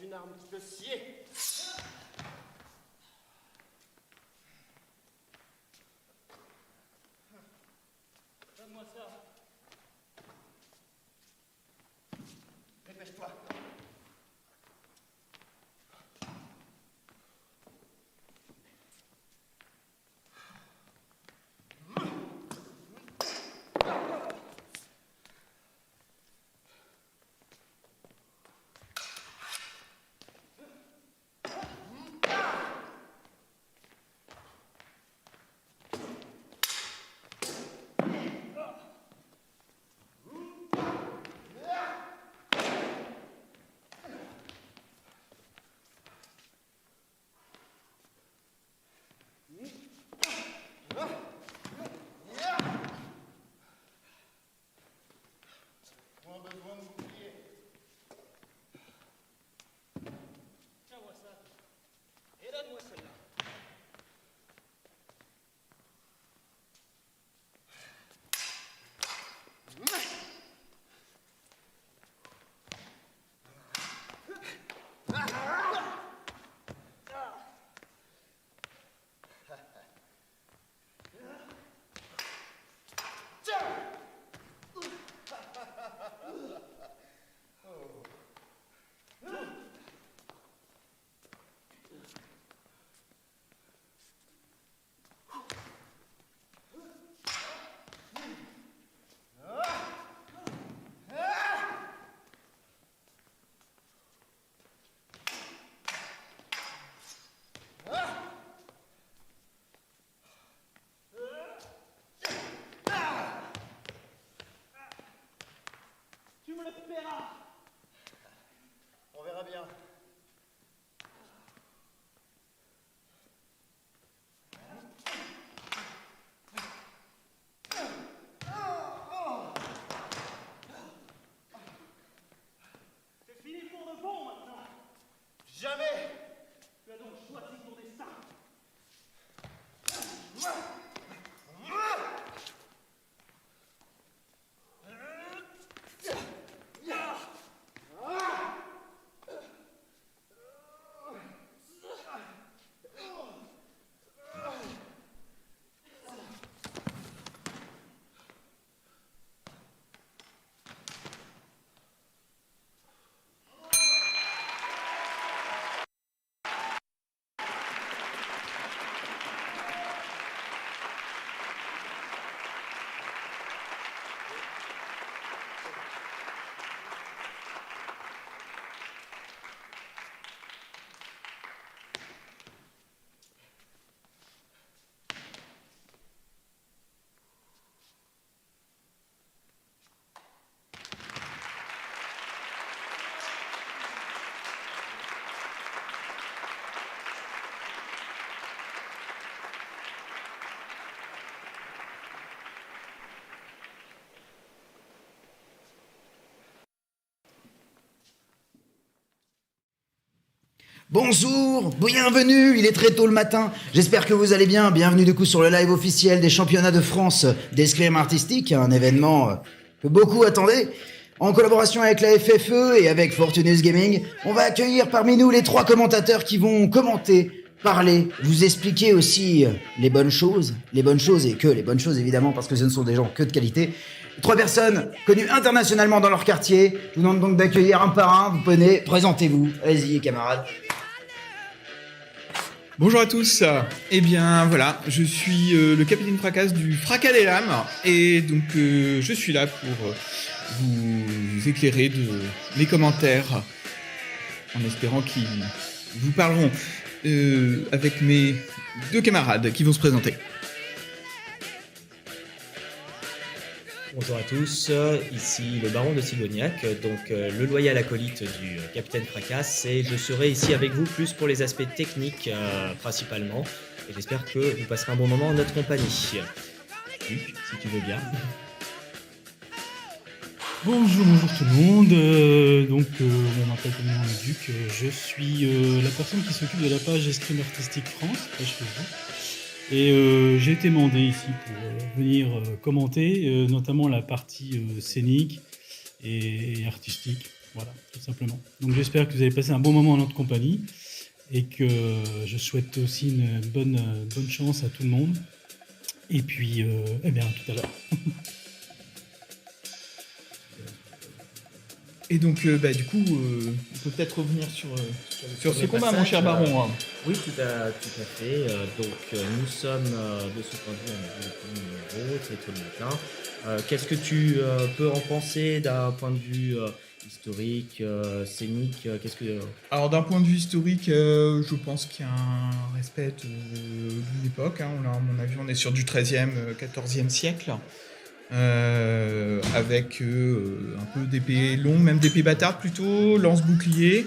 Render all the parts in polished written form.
une arme qui peut scier. Donne-moi ça. Dépêche-toi. Moins besoin de bouclier. Tiens-moi ça. Et donne-moi celle-là. Tu me le paieras. On verra bien. C'est fini pour de bon maintenant. Jamais. Tu as donc choisi ton destin. Bonjour, bienvenue, il est très tôt le matin, j'espère que vous allez bien, bienvenue du coup sur le live officiel des championnats de France d'escrime artistique, un événement que beaucoup attendaient. En collaboration avec la FFE et avec Fortuneous Gaming, on va accueillir parmi nous les 3 commentateurs qui vont commenter, parler, vous expliquer aussi les bonnes choses et que les bonnes choses évidemment parce que ce ne sont des gens que de qualité. 3 personnes connues internationalement dans leur quartier, je vous demande donc d'accueillir un par un, vous venez, présentez-vous, allez-y camarades. Bonjour à tous, eh bien voilà, je suis le capitaine Fracasse du Fracas des Lames et donc je suis là pour vous éclairer de mes commentaires en espérant qu'ils vous parleront avec mes 2 camarades qui vont se présenter. Bonjour à tous, ici le baron de Sigognac, donc le loyal acolyte du capitaine Fracasse, et je serai ici avec vous plus pour les aspects techniques principalement, et j'espère que vous passerez un bon moment en notre compagnie. Luc, si tu veux bien. Bonjour tout le monde, on m'appelle communément le Duc, je suis la personne qui s'occupe de la page Escrime Artistique France, page Facebook. Et j'ai été mandé ici pour venir commenter, notamment la partie scénique et artistique. Voilà, tout simplement. Donc j'espère que vous allez passer un bon moment en notre compagnie et que je souhaite aussi une bonne chance à tout le monde. Et puis, eh bien, à tout à l'heure. Et donc, du coup, on peut peut-être revenir sur ce les combat, mon passages, cher baron. Oui, tout à fait. Nous sommes, de ce point de vue, on a vu le premier numéro, très tôt le matin. Qu'est-ce que tu peux en penser d'un point de vue historique, scénique qu'est-ce que... Alors, d'un point de vue historique, je pense qu'il y a un respect de l'époque. Hein. À mon avis, on est sur du 13e, 14e siècle. Avec un peu d'épée longue, même d'épée bâtarde plutôt, lance-bouclier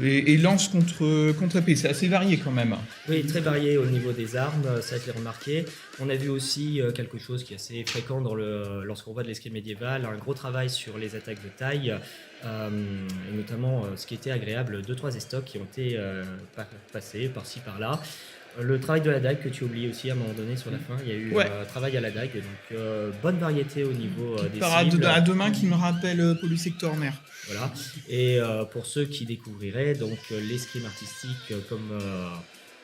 et lance contre épée. C'est assez varié quand même. Oui, très varié au niveau des armes, ça a été remarqué. On a vu aussi quelque chose qui est assez fréquent lorsqu'on voit de l'escrime médiévale, un gros travail sur les attaques de taille, et notamment ce qui était agréable, 2-3 estocs qui ont été passés par-ci par-là. Le travail de la dague que tu as oublié aussi à un moment donné sur la fin, il y a eu travail à la dague, donc bonne variété au niveau des cibles. À deux mains qui me rappelle Paulus Hector-Mer. Voilà. Et pour ceux qui découvriraient, donc l'escrime artistique, comme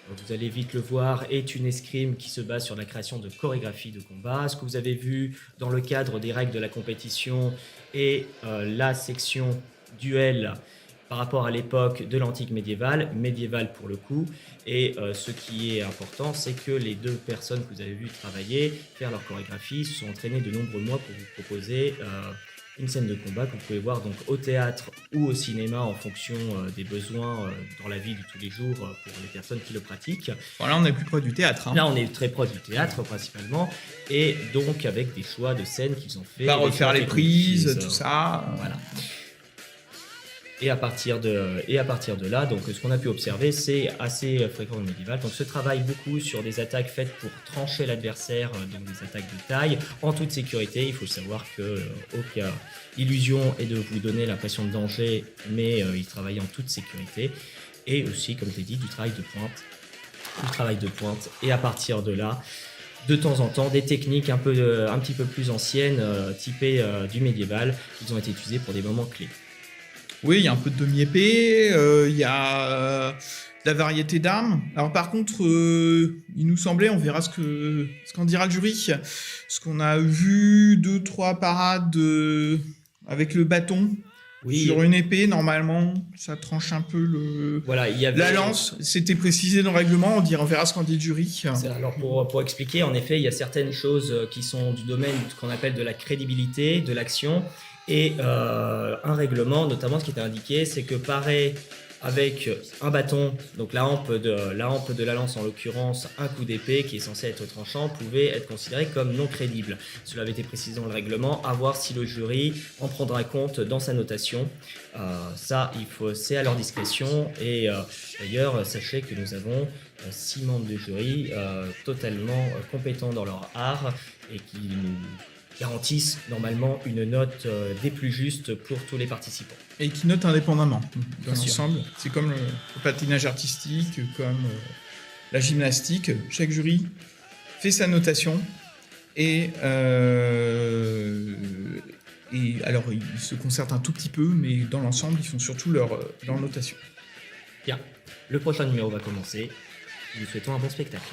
vous allez vite le voir, est une escrime qui se base sur la création de chorégraphies de combat. Ce que vous avez vu dans le cadre des règles de la compétition et la section duel par rapport à l'époque de l'antique médiévale pour le coup. Et ce qui est important, c'est que les deux personnes que vous avez vues travailler, faire leur chorégraphie, se sont entraînées de nombreux mois pour vous proposer une scène de combat que vous pouvez voir donc au théâtre ou au cinéma en fonction des besoins dans la vie de tous les jours pour les personnes qui le pratiquent. Bon, là, on est plus proche du théâtre. Hein. Là, on est très proche du théâtre principalement, et donc avec des choix de scènes qu'ils ont fait. Pas refaire les prises, tout ça. ça. Voilà. Et à partir de là, donc ce qu'on a pu observer, c'est assez fréquent au médiéval. Donc se travaille beaucoup sur des attaques faites pour trancher l'adversaire, donc des attaques de taille, en toute sécurité. Il faut savoir que l'illusion est de vous donner l'impression de danger, mais il travaille en toute sécurité. Et aussi, comme je l'ai dit, du travail de pointe. Et à partir de là, de temps en temps, des techniques un petit peu plus anciennes, typées du médiéval, qui ont été utilisées pour des moments clés. Oui, il y a un peu de demi-épée, il y a de la variété d'armes. Alors par contre, il nous semblait, on verra ce qu'en dira le jury, ce qu'on a vu 2-3 parades avec le bâton sur une épée, normalement, ça tranche un peu la lance. C'était précisé dans le règlement, on verra ce qu'en dit le jury. Alors pour expliquer, en effet, il y a certaines choses qui sont du domaine qu'on appelle de la crédibilité, de l'action. Et un règlement, notamment ce qui était indiqué, c'est que pareil avec un bâton, donc la hampe de la lance en l'occurrence, un coup d'épée qui est censé être tranchant, pouvait être considéré comme non crédible. Cela avait été précisé dans le règlement, à voir si le jury en prendra compte dans sa notation. C'est à leur discrétion, et d'ailleurs sachez que nous avons 6 membres de jury totalement compétents dans leur art et qui nous garantissent normalement une note des plus justes pour tous les participants. Et qui notent indépendamment dans l'ensemble. C'est comme le patinage artistique, comme la gymnastique. Chaque jury fait sa notation et alors ils se concertent un tout petit peu, mais dans l'ensemble ils font surtout leur notation. Bien, le prochain numéro va commencer. Nous souhaitons un bon spectacle.